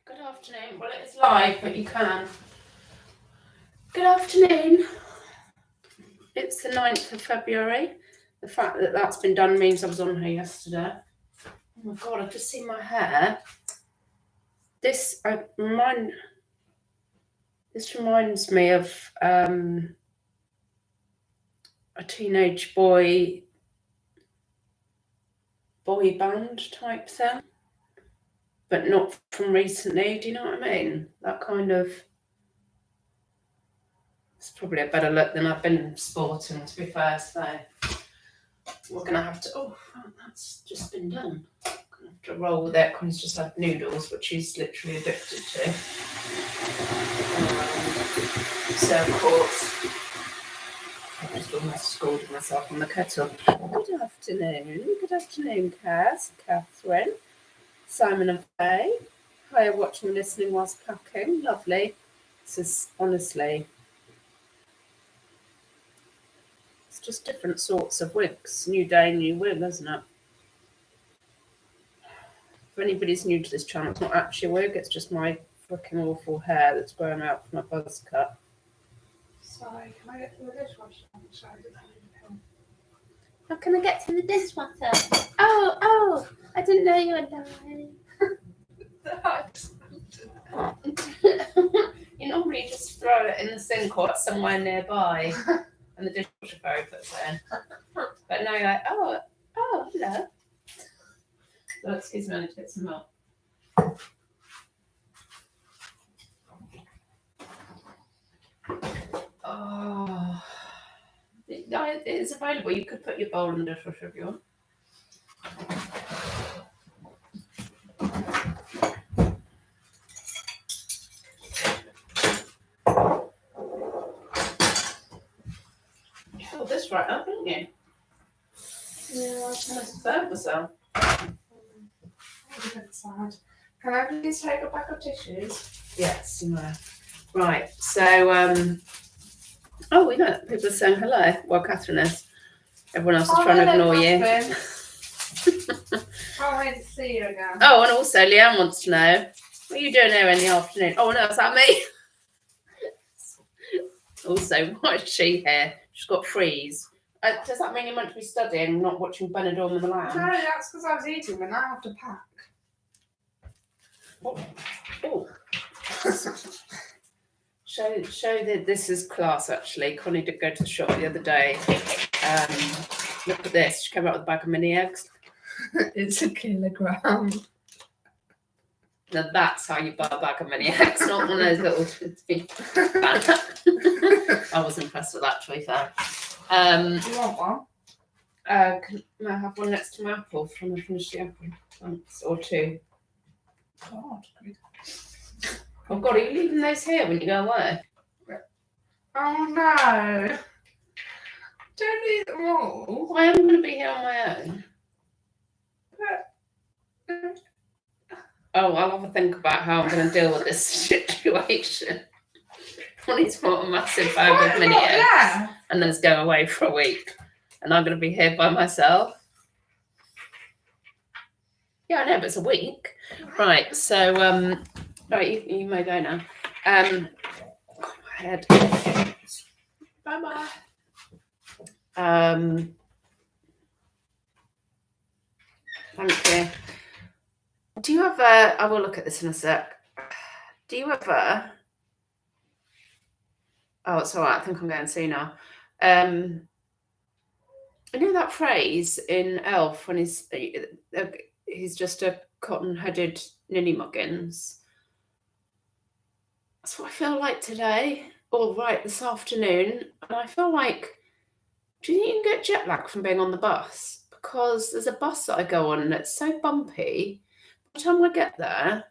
Good afternoon. Well, it's live, but you can. Good afternoon. It's the 9th of February. The fact that that's been done means I was on here yesterday. Oh my God, I've just seen my hair. This reminds me of a teenage boy band type thing, but not from recently. Do you know what I mean? That kind of. It's probably a better look than I've been sporting, to be fair. So we're gonna have to. Oh, that's just been done. Gonna have to roll with it. Connie's just had noodles, which she's literally addicted to. So of course, I've just almost scalded myself on the kettle. Good afternoon, Catherine, Simon and Faye. Hi, watching and listening whilst packing. Lovely. This is honestly. It's just different sorts of wigs. New day, new wig, isn't it? If anybody's new to this channel, it's not actually a wig, it's just my fucking awful hair that's growing out from a buzz cut. Sorry, can I get to the dishwasher? How can I get to the dishwasher? Oh, I didn't know you were dying. You normally just throw it in the sink or somewhere nearby. And the dishwasher fairy puts it in. But now you're like, oh, hello. So excuse me, I need to get some milk. Oh, it is available. You could put your bowl in the dishwasher if you want. You filled this right up, didn't you? Yeah, I almost burnt myself. Sad. Can I please take a pack of tissues? Yes, you may. Right, so, we know people are saying hello. Well, Catherine is. Everyone else is trying to ignore you. Can't wait to see you again. Oh, and also Leanne wants to know, what are you doing here in the afternoon? Oh, no, is that me? Also, why is she here? She's got freeze. Does that mean you're meant to be studying, not watching Benidorm in the Lounge? No, that's because I was eating, but now I have to pack. Oh. Show that this is class, actually. Connie did go to the shop the other day. Look at this. She came out with a bag of mini eggs. It's a kilogram. Now that's how you buy a bag of mini eggs, not one of those little things. I was impressed with that, to be fair. Do you want one? Can I have one next to my apple from I finish the apple? Once or two. God. Oh God, are you leaving those here when you go away? Oh no. Don't eat them all. I am going to be here on my own. Oh, I'll have a think about how I'm going to deal with this situation. Connie's bought a massive bag of mini eggs and then it's going away for a week. And I'm going to be here by myself. Yeah, I know, but it's a week. Right, so, right, you may go now. My head. Bye-bye. Thank you. Do you ever, I will look at this in a sec. Do you ever, oh, it's all right, I think I'm going to see now. You know that phrase in Elf when he's just a cotton-headed ninny muggins? That's what I feel like today, or right this afternoon. And I feel like, do you think you can get jet lag from being on the bus? Because there's a bus that I go on and it's so bumpy. By the time I get there,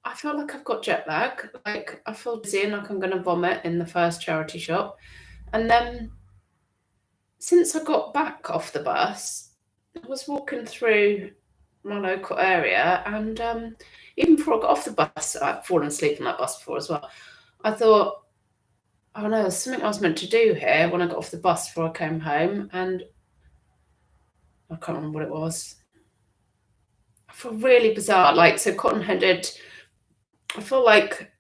I feel like I've got jet lag. Like I feel dizzy and like I'm going to vomit in the first charity shop. And then since I got back off the bus, I was walking through my local area and even before I got off the bus, I'd fallen asleep on that bus before as well. I thought, oh no, there's something I was meant to do here when I got off the bus before I came home and I can't remember what it was. I feel really bizarre. Like, so cotton-headed, I feel like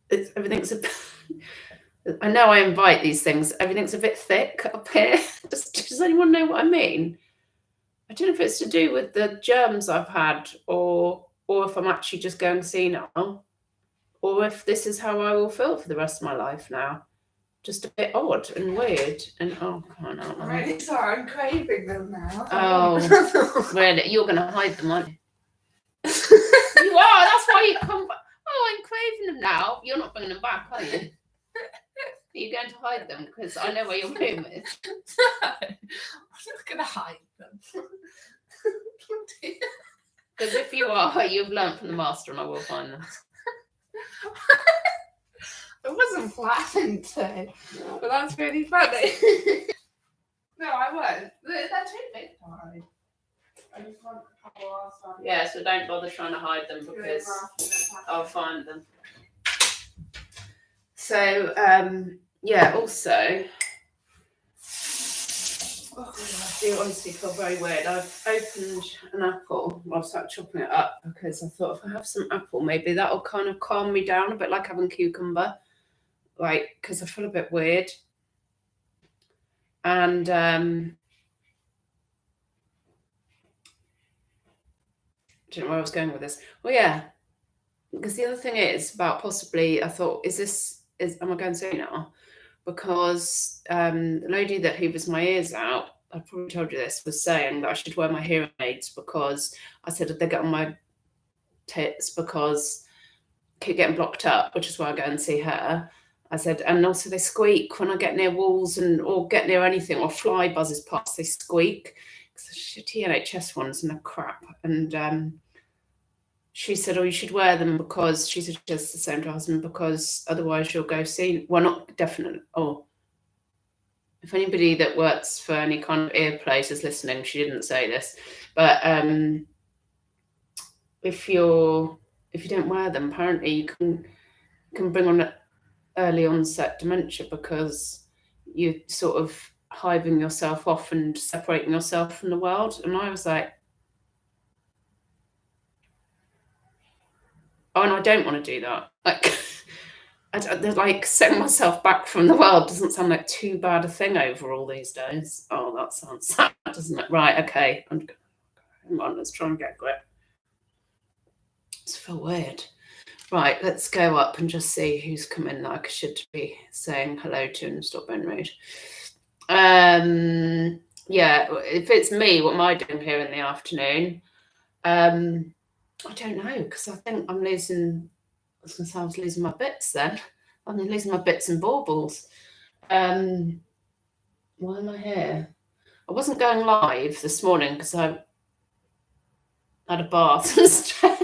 everything's a I know I invite these things. Everything's a bit thick up here. Does anyone know what I mean? I don't know if it's to do with the germs I've had, or if I'm actually just going senile, or if this is how I will feel for the rest of my life now. Just a bit odd and weird. And oh, come on, I'm really sorry. I'm craving them now. Oh, really? You're going to hide them, aren't you? You are. That's why you come back. Oh, I'm craving them now. You're not bringing them back, are you? Are you going to hide them? Because I know where your room is. I'm not going to hide them. Because if you are, you've learnt from the master, and I will find them. I wasn't planning to, but that's really funny. No, I won't. They're too big to hide. I just want a couple last time. Yeah, so don't bother trying to hide them because I'll find them. So, yeah, also, I do honestly feel very weird. I've opened an apple while I started chopping it up because I thought if I have some apple, maybe that'll kind of calm me down a bit, like having cucumber, like, because I feel a bit weird. And I don't know where I was going with this. Well, yeah, because the other thing is about possibly, I thought, am I going to say now? Because the lady that hoovers my ears out, I probably told you this, was saying that I should wear my hearing aids because I said they get on my tits because I keep getting blocked up, which is why I go and see her. I said, and also they squeak when I get near walls or get near anything, or fly buzzes past, they squeak. Because the shitty NHS ones and they're crap. And she said, oh, you should wear them because she suggests the same to her husband, because otherwise you'll go see. Well, not definitely. Oh, if anybody that works for any kind of ear place is listening, she didn't say this, but if you don't wear them, apparently you can bring on early onset dementia because you're sort of hiving yourself off and separating yourself from the world. And I was like, oh, and I don't want to do that. Like setting myself back from the world doesn't sound like too bad a thing over all these days. Oh, that sounds sad, doesn't it? Right, okay. Hang on, let's try and get a grip. It's feel weird. Right, let's go up and just see who's come in that I should be saying hello to and stop being rude. Yeah, if it's me, what am I doing here in the afternoon? I don't know, because I think I'm losing. I was losing my bits then. I'm losing my bits and baubles. Why am I here? I wasn't going live this morning because I had a bath instead.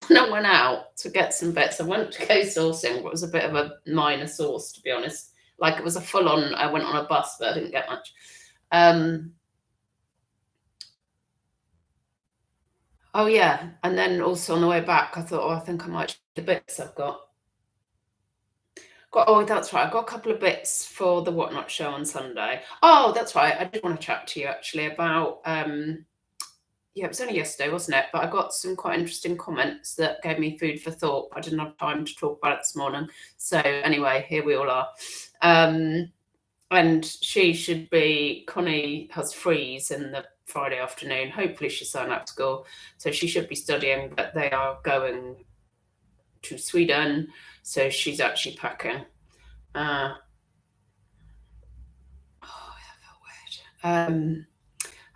And I went out to get some bits. I went to go sourcing, but it was a bit of a minor source, to be honest. Like it was a full-on, I went on a bus, but I didn't get much. Oh, yeah. And then also on the way back, I thought, oh, I think I might the bits I've got. Oh, that's right. I got a couple of bits for the Whatnot show on Sunday. Oh, that's right. I did want to chat to you actually about, yeah, it was only yesterday, wasn't it? But I got some quite interesting comments that gave me food for thought. I didn't have time to talk about it this morning. So anyway, here we all are. And she should be, Connie has freeze in the Friday afternoon. Hopefully she's signed up to school. So she should be studying, but they are going to Sweden. So she's actually packing. Oh, that felt weird.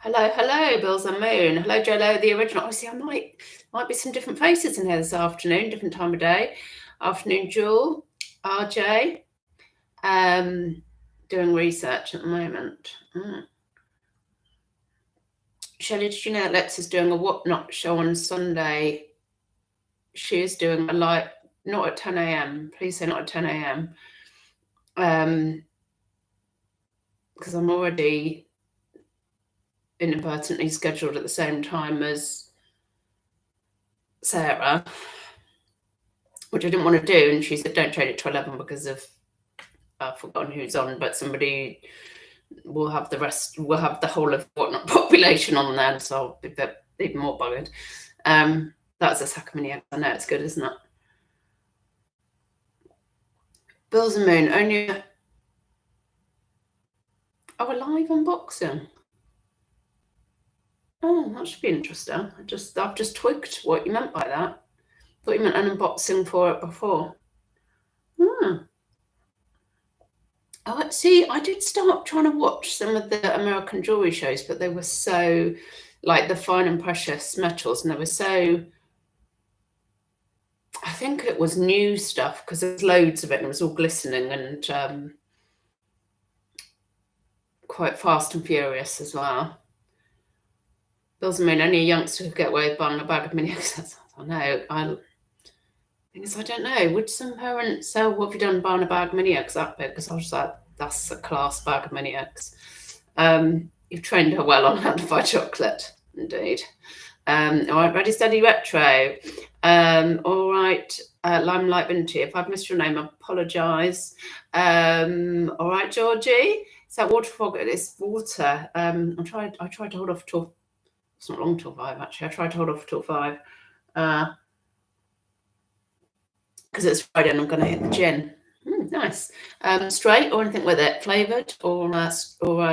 Hello, Bills and Moon. Hello, Jello, the original. Obviously, I might be some different faces in here this afternoon, different time of day. Afternoon, Jewel, RJ. Doing research at the moment. Shelley, did you know that Lex is doing a Whatnot show on Sunday? She is doing a live, not at 10 a.m. Please say not at 10 a.m. Because I'm already inadvertently scheduled at the same time as Sarah, which I didn't want to do. And she said, don't change it to 11 because of, I've forgotten who's on, but somebody we'll have the rest. We'll have the whole of whatnot population on there, so I'll be even more buggered. That's a sack of mini eggs. I know it's good, isn't it? Bills and Moon only. Oh, a live unboxing. Oh, that should be interesting. I've just twigged what you meant by that. Thought you meant an unboxing for it before. Oh, see, I did start trying to watch some of the American jewelry shows, but they were so, like the fine and precious metals, and they were so, I think it was new stuff because there's loads of it and it was all glistening and quite fast and furious as well. Doesn't mean only a youngster could get away with buying a bag of mini eggs. I know. I don't know. Would some parents say, "What have you done buying a bag of mini eggs that big?" Because I was like, "That's a class bag of mini eggs." You've trained her well on how to buy chocolate, indeed. All right, ready, steady, retro. All right, Limelight Vintage. If I've missed your name, I apologise. All right, Georgie. Is that water fog? It's water. I tried to hold off till. It's not long till 5, actually. I tried to hold off till 5. Because it's Friday and I'm going to hit the gin. Nice. Straight or anything with it? Flavoured or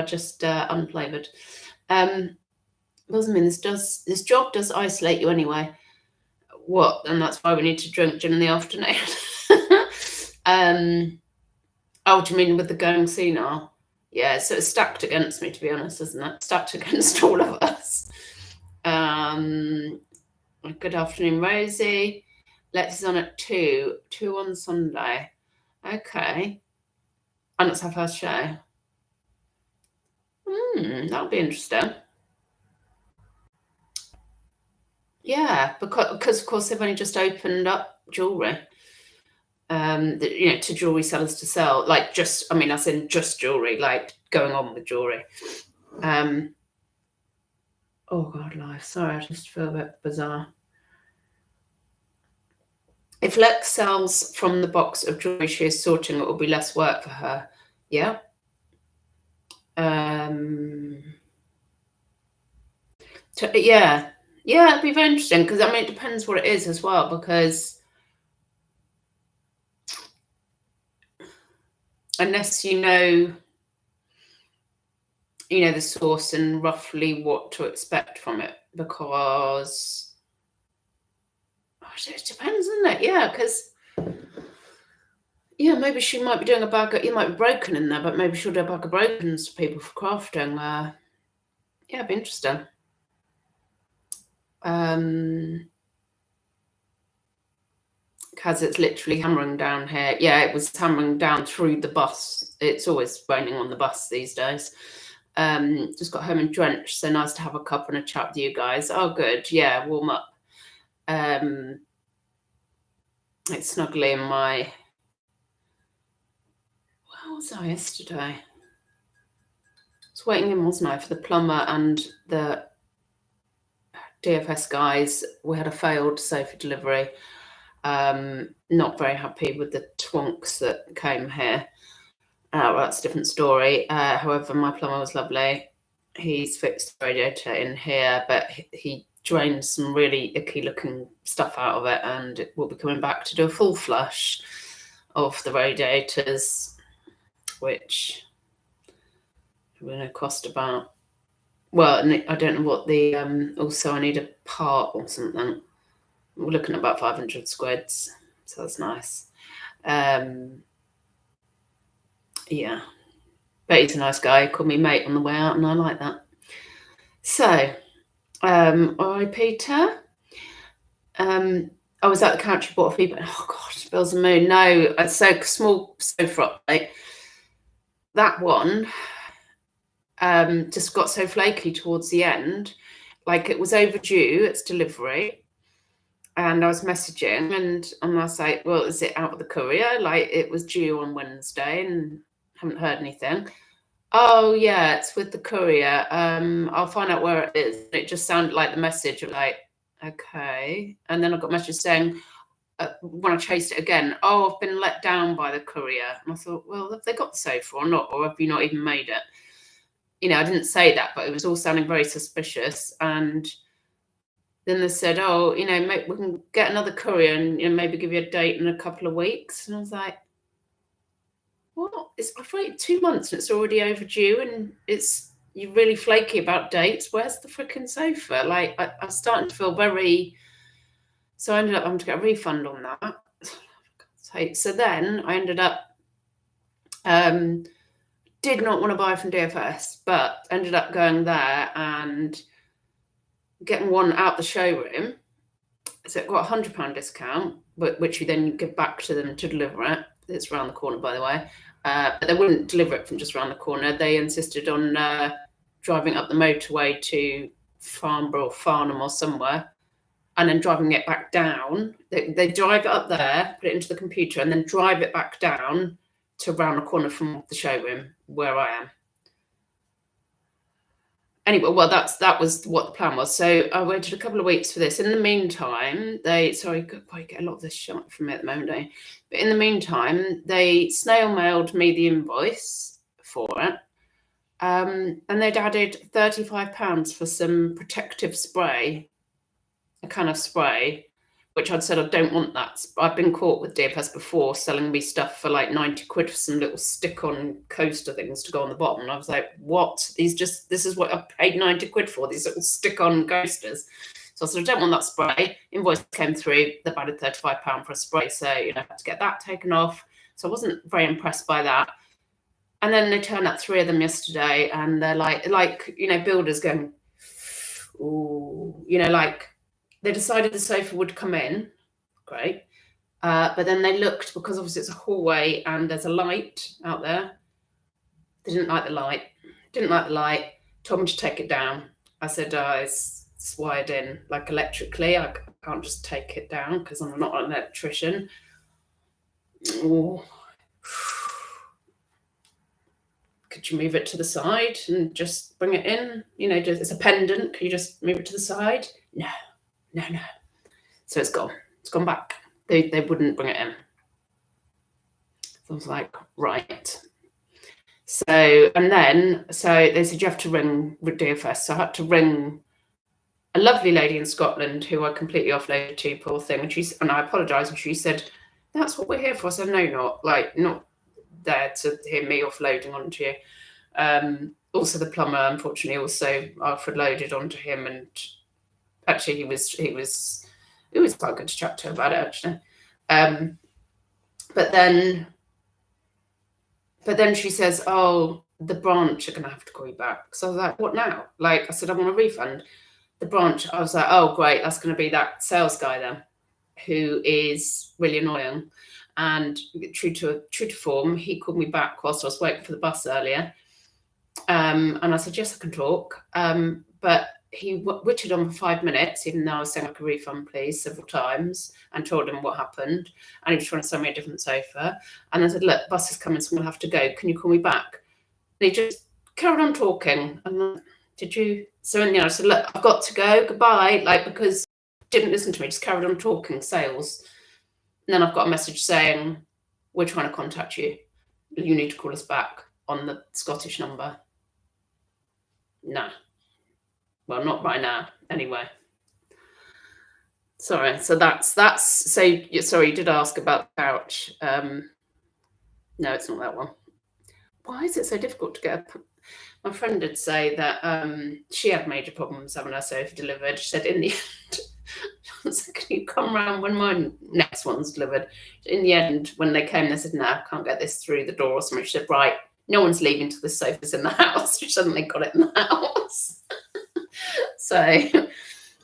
just unflavoured? Doesn't mean this job does isolate you anyway. What? And that's why we need to drink gin in the afternoon. Oh, do you mean with the going senile? Yeah, so it's stacked against me, to be honest, isn't it? Stacked against all of us. Good afternoon, Rosie. Lex is on at 2 on Sunday. Okay. And it's our first show. That'll be interesting. Yeah, because of course they've only just opened up jewellery. To jewellery sellers to sell, like as in just jewellery, like going on with jewellery. Oh God, life. Sorry, I just feel a bit bizarre. If Lex sells from the box of jewellery she is sorting, it will be less work for her. Yeah. Yeah, it'd be very interesting because it depends what it is as well. Because unless you know the source and roughly what to expect from it, because it depends, isn't it? Yeah, because maybe she might be doing a bag. It might be broken in there, but maybe she'll do a bag of brokens for people for crafting. It'd be interesting. Because it's literally hammering down here. Yeah, it was hammering down through the bus. It's always raining on the bus these days. Just got home and drenched, so nice to have a cup and a chat with you guys. Oh, good. Yeah, warm up. It's snuggly in my... Where was I yesterday? I was waiting in, wasn't I, for the plumber and the DFS guys. We had a failed sofa delivery. Not very happy with the twonks that came here. Well, that's a different story. However, my plumber was lovely. He's fixed the radiator in here, but he drained some really icky looking stuff out of it, and we'll be coming back to do a full flush of the radiators, which will going to cost about, well, I don't know what the also I need a part or something. We're looking at about 500 squids, so that's nice. Yeah, but he's a nice guy. He called me mate on the way out, and I like that. So, all right, Peter. I was at the couch, bought a feed. Oh God, Bills and Moon. No, it's so small sofa update. That one just got so flaky towards the end, like it was overdue its delivery. And I was messaging, and I was like, "Well, is it out of the courier? Like it was due on Wednesday, and haven't heard anything." Oh yeah, it's with the courier. I'll find out where it is. It just sounded like the message of like, okay. And then I got a message saying, when I chased it again, "Oh, I've been let down by the courier." And I thought, well, have they got the sofa or not? Or have you not even made it? I didn't say that, but it was all sounding very suspicious. And then they said, oh, maybe we can get another courier and maybe give you a date in a couple of weeks. And I was like, what? I've waited 2 months and it's already overdue, and you're really flaky about dates. Where's the freaking sofa? Like, I was starting to feel very... So I ended up having to get a refund on that. So then I ended up... did not want to buy from DFS, but ended up going there and getting one out the showroom. So it got a £100 discount, which you then give back to them to deliver it. It's around the corner, by the way. But they wouldn't deliver it from just around the corner. They insisted on driving up the motorway to Farnborough or Farnham or somewhere, and then driving it back down. They drive it up there, put it into the computer, and then drive it back down to around the corner from the showroom where I am. Anyway, well, that was what the plan was. So I waited a couple of weeks for this. In the meantime, I get a lot of this shot from me at the moment, don't you? But in the meantime, they snail mailed me the invoice for it. And they'd added £35 for some protective spray, a can of spray, which I'd said I don't want that. I've been caught with DFS before selling me stuff for like 90 quid for some little stick-on coaster things to go on the bottom. And I was like, what? This is what I paid 90 quid for, these little stick-on coasters. So I said, I don't want that spray. Invoice came through, they've added £35 for a spray. So, I had to get that taken off. So I wasn't very impressed by that. And then they turned up 3 of them yesterday, and they're like, builders going, ooh, they decided the sofa would come in, great. But then they looked, because obviously it's a hallway and there's a light out there. They didn't like the light, told me to take it down. I said, it's wired in, like electrically. I can't just take it down because I'm not an electrician. Ooh. Could you move it to the side and just bring it in? It's a pendant. Can you just move it to the side? No. So it's gone. It's gone back. They wouldn't bring it in. So I was like, right. So they said you have to ring DFS. So I had to ring a lovely lady in Scotland who I completely offloaded to, poor thing. And I apologised, and she said, that's what we're here for. I said, no, not there to hear me offloading onto you. Also, the plumber, unfortunately, also offloaded onto him, and actually, it was quite good to chat to her about it, actually. But then she says, oh, the branch are going to have to call you back. So I was like, what now? I said, I want a refund. The branch, I was like, oh, great, that's going to be that sales guy then, who is really annoying. And true to form, he called me back whilst I was waiting for the bus earlier. And I said, yes, I can talk. But he witched on for 5 minutes, even though I was saying like a refund, please, several times, and told him what happened. And he was trying to sell me a different sofa. And I said, look, bus is coming, so I'm going to have to go. Can you call me back? And he just carried on talking. And then, did you? So in the end, I said, look, I've got to go. Goodbye. Because didn't listen to me, just carried on talking sales. And then I've got a message saying, we're trying to contact you. You need to call us back on the Scottish number. No. Well, not right now, anyway. Sorry. So that's. So sorry, you did ask about the couch. No, it's not that one. Why is it so difficult to get? My friend did say that she had major problems having her sofa delivered. She said in the end, so can you come round when my next one's delivered? In the end, when they came, they said, no, I can't get this through the door or something. She said, right, no one's leaving till the sofa's in the house. She suddenly got it in the house. So,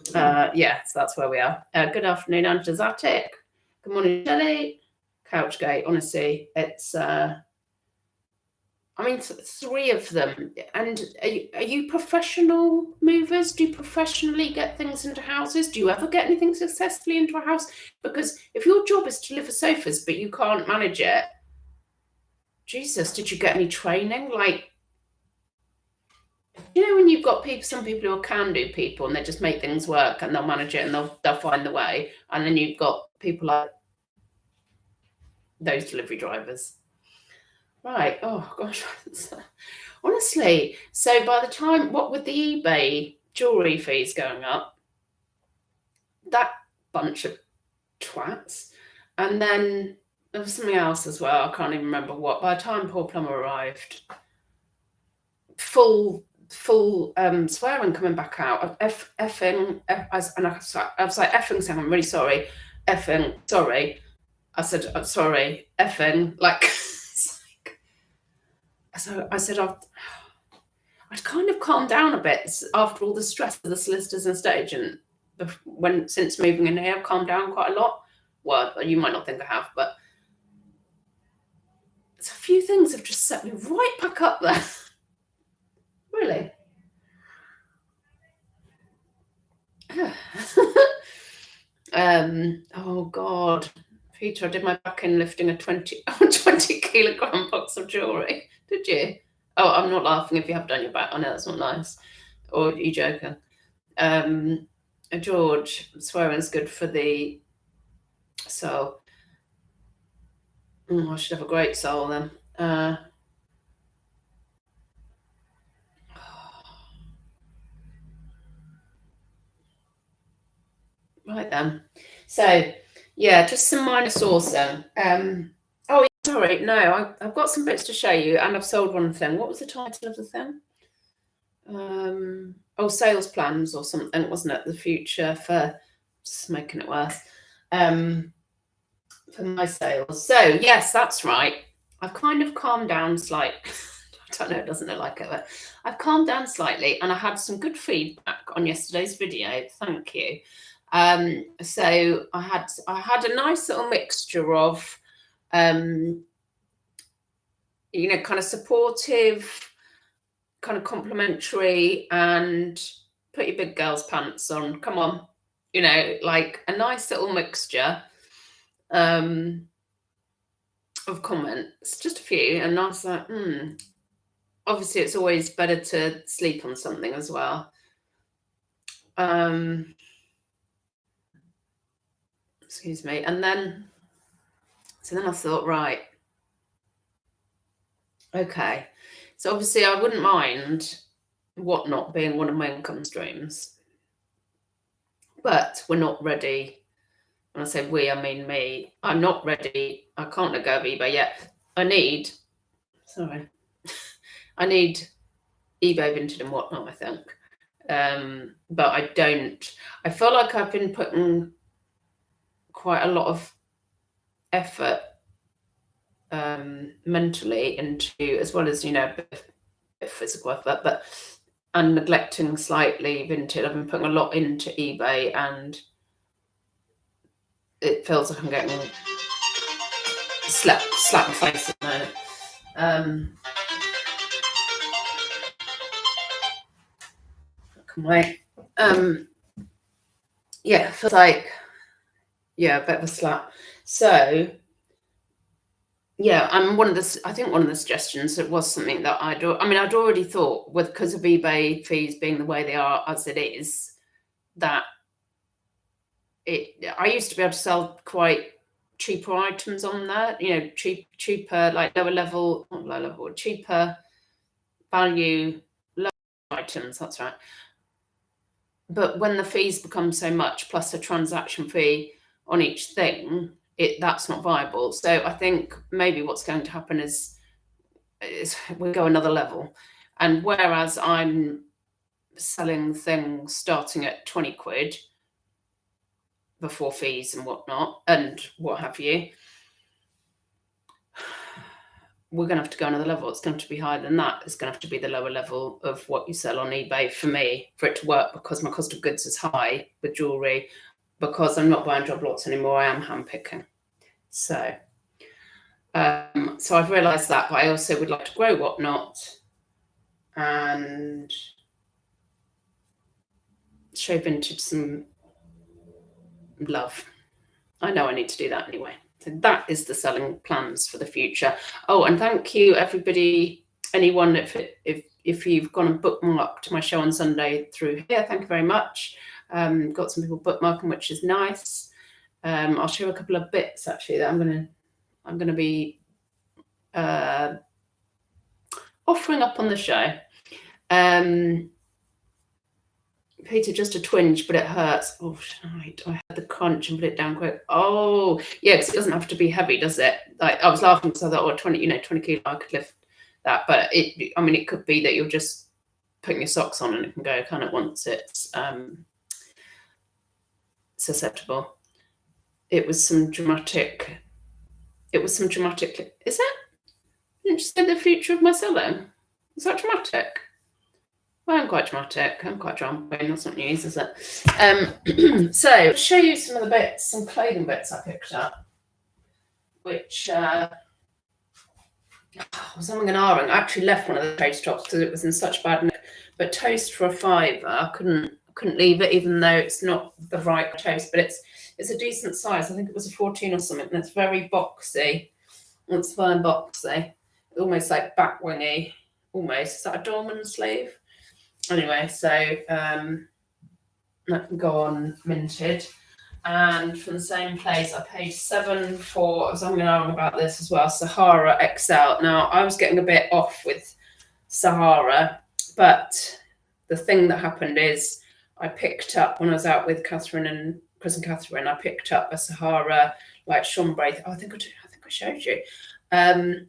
so that's where we are. Good afternoon, Antizatic. Good morning, Shelley. Couchgate, honestly, it's... 3 of them. And are you professional movers? Do you professionally get things into houses? Do you ever get anything successfully into a house? Because if your job is to deliver sofas, but you can't manage it, Jesus, did you get any training? When you've got some people who are can-do people and they just make things work and they'll manage it and they'll find the way. And then you've got people like those delivery drivers. Right. Oh, gosh. Honestly, so by the time, what with the eBay jewellery fees going up, that bunch of twats, and then there was something else as well, I can't even remember what. By the time poor plumber arrived, full swearing coming back out. Effing, and I was like, effing saying, I'm really sorry, effing, sorry. I said, I'm sorry, effing, like, so I said, I'd kind of calmed down a bit after all the stress of the solicitors and estate agent. Since moving in here, I've calmed down quite a lot. Well, you might not think I have, but a few things have just set me right back up there. Really. Oh God, Peter, I did my back in lifting a 20 kilogram box of jewellery. Did you? Oh, I'm not laughing if you have done your back. I know that's not nice. Or are you joking? George, swearing's good for the soul. I should have a great soul then. Right then. So yeah, just some minor sourcing. Oh, sorry, no, I've got some bits to show you, and I've sold one thing. What was the title of the thing? Oh, sales plans or something, wasn't it? The future for just making it worse. For my sales. So yes, that's right. I've kind of calmed down slightly. I don't know, it doesn't look like it, but I've calmed down slightly, and I had some good feedback on yesterday's video. Thank you. So I had a nice little mixture of, kind of supportive, kind of complimentary, and put your big girl's pants on. Come on, like a nice little mixture of comments, just a few, and I was like, obviously it's always better to sleep on something as well. Excuse me. And then I thought, right, okay, so obviously I wouldn't mind whatnot being one of my income streams, but we're not ready. When I say we, I mean me. I'm not ready. I can't let go of eBay yet. I need eBay Vinted and whatnot, I think. But I feel like I've been putting quite a lot of effort mentally into, as well as, a bit of physical effort, and neglecting slightly Vinted. I've been putting a lot into eBay, and it feels like I'm getting slap in the face at the moment. Yeah, it feels like, a bit of a slap. So yeah, I think one of the suggestions, it was something that I'd already thought, because of eBay fees being the way they are as it is, that I used to be able to sell quite cheaper items on there, cheaper, like cheaper value, low items, that's right. But when the fees become so much, plus a transaction fee on each thing, that's not viable. So I think maybe what's going to happen is we go another level. And whereas I'm selling things starting at 20 quid before fees and whatnot, and what have you, we're going to have to go another level. It's going to be higher than that. It's going to have to be the lower level of what you sell on eBay for me, for it to work, because my cost of goods is high with jewellery, because I'm not buying job lots anymore. I am handpicking. So I've realised that, but I also would like to grow whatnot and show Vintage some love. I know I need to do that anyway. So that is the selling plans for the future. Oh, and thank you everybody, anyone, if you've gone and bookmarked my show on Sunday through here, thank you very much. Got some people bookmarking, which is nice. I'll show a couple of bits actually that I'm gonna be offering up on the show. Peter, just a twinge, but it hurts. Oh, shite. I had the crunch and put it down quick. Oh, yeah, because it doesn't have to be heavy, does it? Like, I was laughing because I thought, oh, 20 kilo, I could lift that. But it could be that you're just putting your socks on and it can go kind of once it's susceptible. It was some dramatic. Is it? Didn't you say the future of my sewing? Is that dramatic? Well, I'm quite dramatic. I'm quite dramatic. That's not news, is it? So, I'll show you some of the bits, some clothing bits I picked up, which was umming and ahhing. I actually left one of the toast tops because it was in such bad nick. But toast for a £5, I couldn't leave it, even though it's not the right toast. But it's a decent size. I think it was a 14 or something, and it's very boxy. It's fine boxy, almost like back wingy. Almost. Is that a dolman sleeve? Anyway, so that can go on minted. And from the same place, I paid £7 for, I was going on about this as well, Sahara XL. Now, I was getting a bit off with Sahara, but the thing that happened is I picked up, when I was out with Catherine and Chris and Catherine, I picked up a Sahara, like chambray. Oh, I think I showed you. And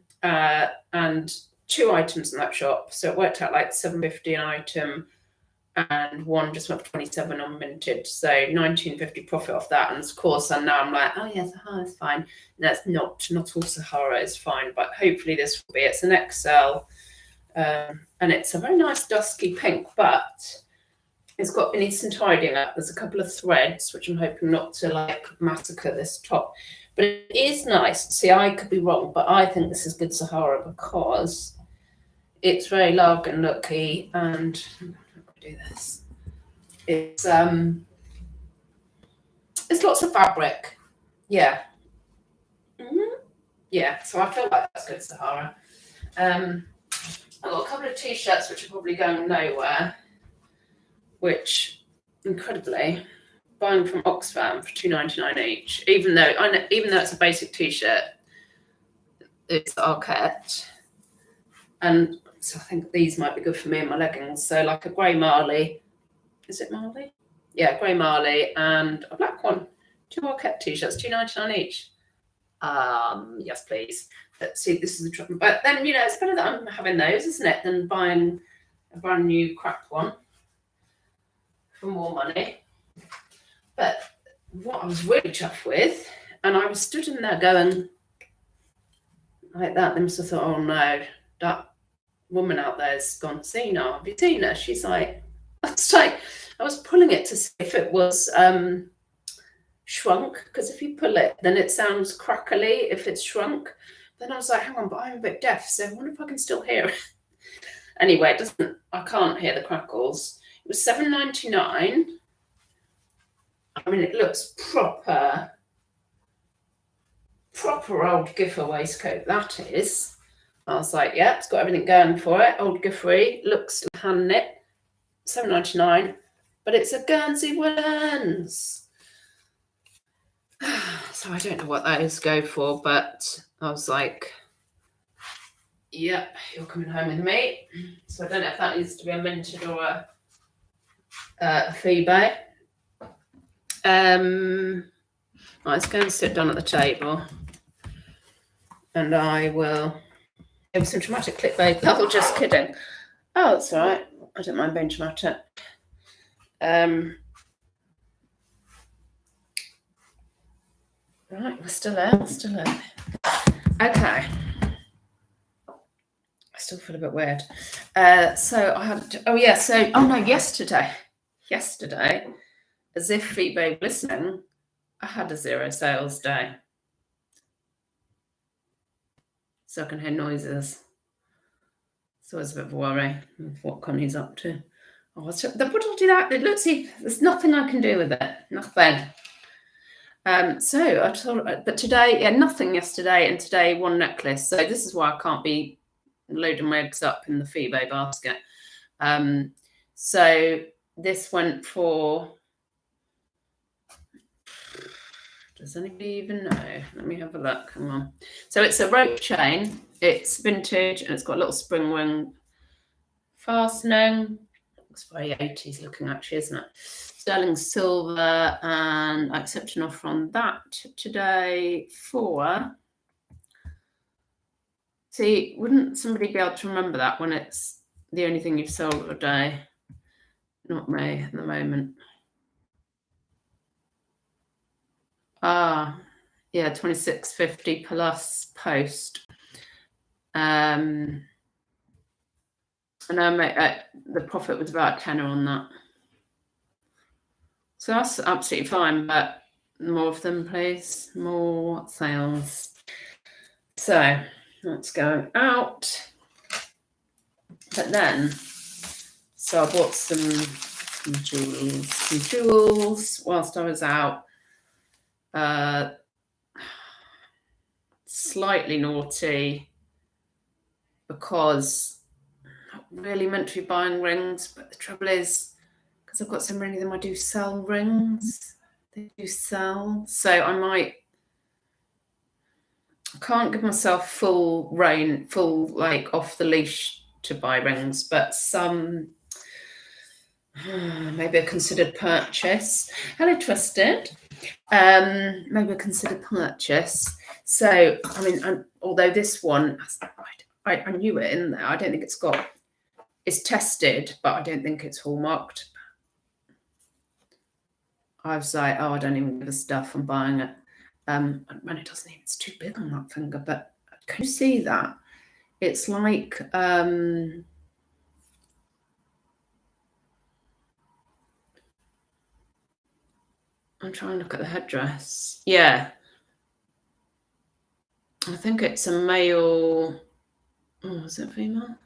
2 items in that shop, so it worked out like $7.50 an item, and one just went for 27 on minted, so $19.50 profit off that. And of course, and now I'm like, oh yeah, Sahara is fine. No, it's not all Sahara is fine, but hopefully this will be. It's an XL, and it's a very nice dusky pink, but it needs some tidying up. There's a couple of threads which I'm hoping not to like massacre this top. But it is nice. See, I could be wrong, but I think this is good Sahara because it's very largan looky, and I'm gonna do this. It's lots of fabric. Yeah. Yeah, so I feel like that's good Sahara. I've got a couple of t-shirts which are probably going nowhere, which incredibly buying from Oxfam for $2.99 each, even though it's a basic t-shirt, it's Arquette. And so I think these might be good for me and my leggings. So like a grey Marley. Is it Marley? Yeah, grey Marley and a black one. 2 Arquette t-shirts, $2.99 each. Yes, please. Let's see, this is a trouble. But then, it's better that I'm having those, isn't it, than buying a brand new crap one for more money. But what I was really chuffed with, and I was stood in there going like that, they must have thought, oh no, that woman out there's gone senile. Have you seen her? She's like, I was pulling it to see if it was shrunk, because if you pull it, then it sounds crackly if it's shrunk. Then I was like, hang on, but I'm a bit deaf, so I wonder if I can still hear it. Anyway, I can't hear the crackles. It was $7.99. I mean, it looks proper old Giffer waistcoat, that is. I was like, yeah, it's got everything going for it. Old Giffery, looks hand knit, $7.99, but it's a Guernsey woolens. So I don't know what those go for, but I was like, yep, you're coming home with me. So I don't know if that needs to be a minted or a Phoebe. Let's go and sit down at the table, and I will give some dramatic clickbait. Oh, just kidding. Oh, that's all right. I don't mind being dramatic. Right, we're still there. Okay. I still feel a bit weird. So I had, yesterday, as if Phoebe were listening, I had a 0 sales day. So I can hear noises. So it's a bit of a worry of what Connie's up to. Oh, what do I do that? Look, see, there's nothing I can do with it. Nothing. So I told her, but today, nothing yesterday, and today 1 necklace. So this is why I can't be loading my eggs up in the Phoebe basket. So this went for Does anybody even know? Let me have a look. Hang on. So it's a rope chain. It's vintage and it's got a little spring ring fastening. Looks very 80s looking, actually, isn't it? Sterling silver, and I accept an offer on that today for. See, wouldn't somebody be able to remember that when it's the only thing you've sold a day? Not me at the moment. Ah, yeah, 26.50 plus post. And I make the profit was about a tenner on that. So that's absolutely fine, but more of them, please. More sales. So that's going out. But then, so I bought some jewels whilst I was out. Slightly naughty because I'm not really meant to be buying rings, but the trouble is, because I've got so many of them, I do sell rings. They do sell. So I can't give myself full like off the leash to buy rings, but some maybe a considered purchase. Hello, Twisted. Maybe a considered purchase. So, I mean, although this one, I knew it in there. I don't think it's tested, but I don't think it's hallmarked. I was like, oh, I don't even give a stuff. I'm buying it. And it doesn't even, it's too big on that finger, but can you see that? It's like, I'm trying to look at the headdress. Yeah. I think it's a male. Oh, is it female?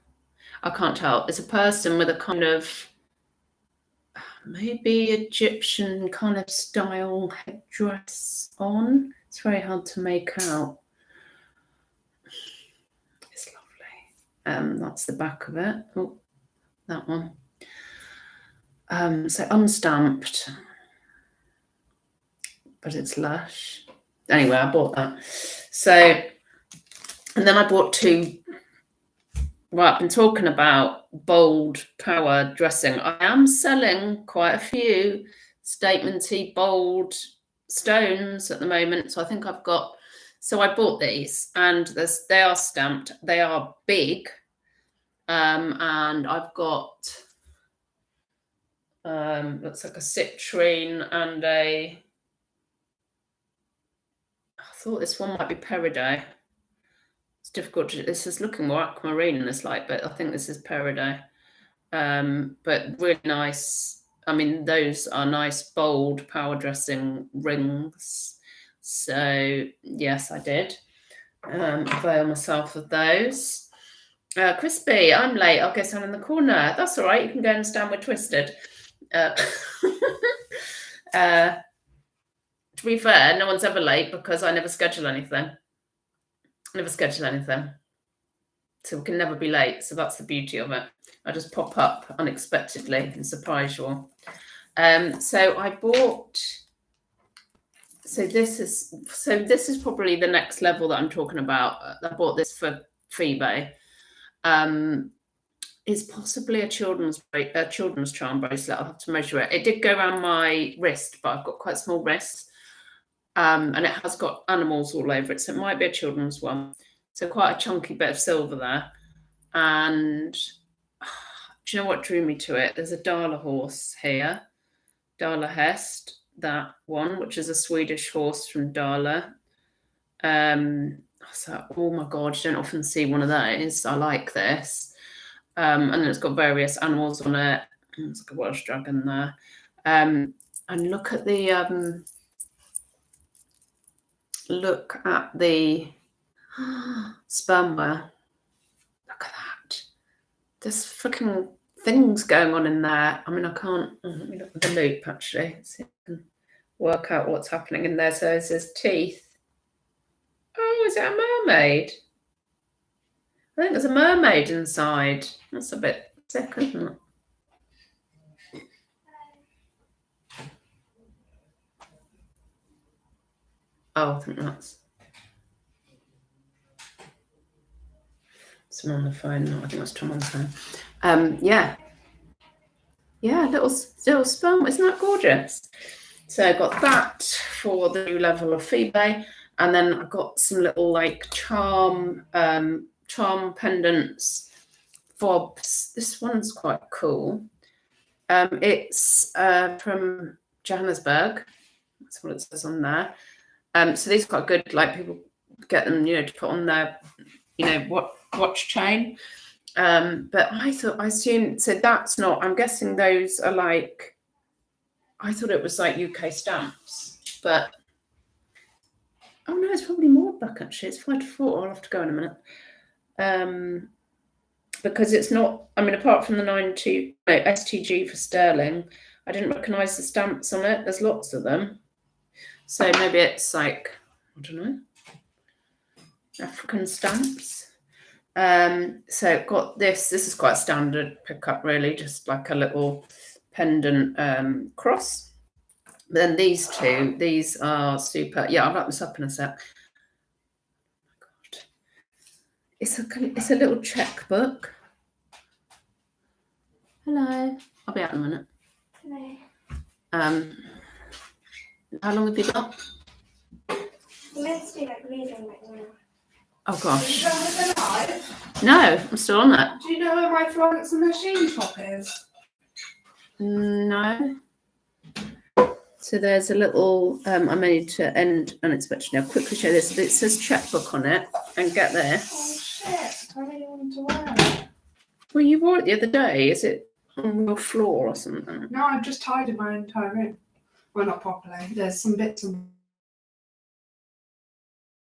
I can't tell. It's a person with a kind of maybe Egyptian kind of style headdress on. It's very hard to make out. It's lovely. That's the back of it. Oh, that one. So unstamped, but it's lush. Anyway, I bought that. So, and then I bought two. Well, I've been talking about bold power dressing. I am selling quite a few statementy bold stones at the moment. So I think I've got. So I bought these, and they are stamped. They are big, and I've got. Looks like a citrine and a. I thought this one might be peridot. It's difficult to. This is looking more aquamarine in this light, but I think this is peridot. But really nice. I mean, those are nice, bold power dressing rings. So yes, I did avail myself of those. Crispy, I'm late. I guess I'm in the corner. That's all right. You can go and stand with Twisted. To be fair, no one's ever late because I never schedule anything. So we can never be late. So that's the beauty of it. I just pop up unexpectedly and surprise you all. So I bought. So this is probably the next level that I'm talking about. I bought this for eBay. It's possibly a children's charm bracelet. I'll have to measure it. It did go around my wrist, but I've got quite small wrists. And it has got animals all over it. So it might be a children's one. So quite a chunky bit of silver there. And do you know what drew me to it? There's a Dala horse here. Dala Hest, that one, which is a Swedish horse from Dala. So, oh my God, you don't often see one of those. I like this. And then it's got various animals on it. There's like a Welsh dragon there. And look at the spermware. Look at that. There's freaking things going on in there. I mean, I can't. Let me look at the loop actually. See if I can work out what's happening in there. So it says teeth. Oh, is it a mermaid? I think there's a mermaid inside. That's a bit sick, isn't it? Oh, I think that's someone on the phone. No, I think that's Tom on the phone. Yeah, little sperm. Isn't that gorgeous? So I got that for the new level of Phoebe, and then I got some little like charm pendants, fobs. This one's quite cool. It's from Johannesburg. That's what it says on there. So these are quite good. Like people get them, to put on their, watch chain. But I assumed, so that's not. I'm guessing those are like. I thought it was like UK stamps, but oh no, it's probably more back actually. It's 5 to 4. I'll have to go in a minute. Because it's not. I mean, apart from the STG for sterling, I didn't recognise the stamps on it. There's lots of them, so maybe it's like I don't know, African stamps. So got this. This is quite a standard pickup, really, just like a little pendant cross. But then these two, these are super. Yeah, I'll wrap this up in a sec. Oh my God. It's a little checkbook. Hello. I'll be out in a minute. Hello. How long have you got? Let's do like reading right now. Oh gosh. Is that alive? No, I'm still on that. Do you know where my Florence and Machine shop is? No. So there's a little, I made to end unexpectedly. I'll quickly show this. It says checkbook on it. And get this. Oh shit, I really wanted to wear it. Well, you wore it the other day. Is it on your floor or something? No, I've just tidied my entire room. Well, not properly. There's some bits and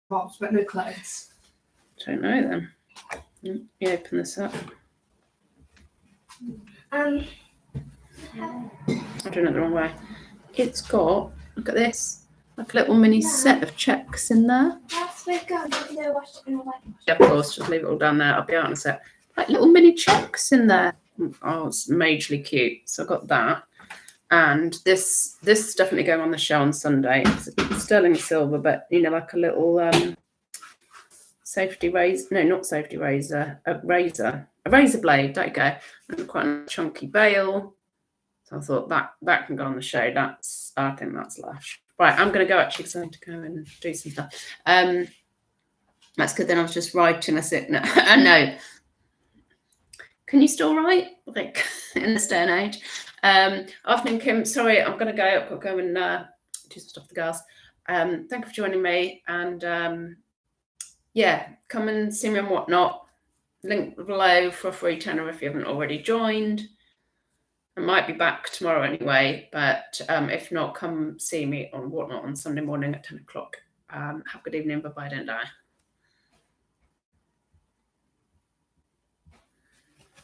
bobs, but no clothes. Don't know then. You open this up. Um, I'm doing it the wrong way. It's got, look at this, like a little mini set of checks in there. that's where go. You know what? Yeah, of course, just leave it all down there. I'll be out in a sec. Like little mini checks in there. Oh, it's majorly cute. So I got that. And this is definitely going on the show on Sunday. It's sterling silver, but like a little safety razor. No, not safety razor. A razor blade. There you go. And quite a chunky bail. So I thought that can go on the show. I think that's lush. Right, I'm going to go actually because I need to go and do some stuff. That's good. Then I was just writing a note. Can you still write? Like in this day and age. Afternoon, Kim. Sorry, I'm going to go. I've got to go and do some stuff with the girls. Thank you for joining me. And come and see me and whatnot. Link below for a free tenner if you haven't already joined. I might be back tomorrow anyway, but if not, come see me on whatnot on Sunday morning at 10 o'clock. Have a good evening. Bye-bye. Don't die.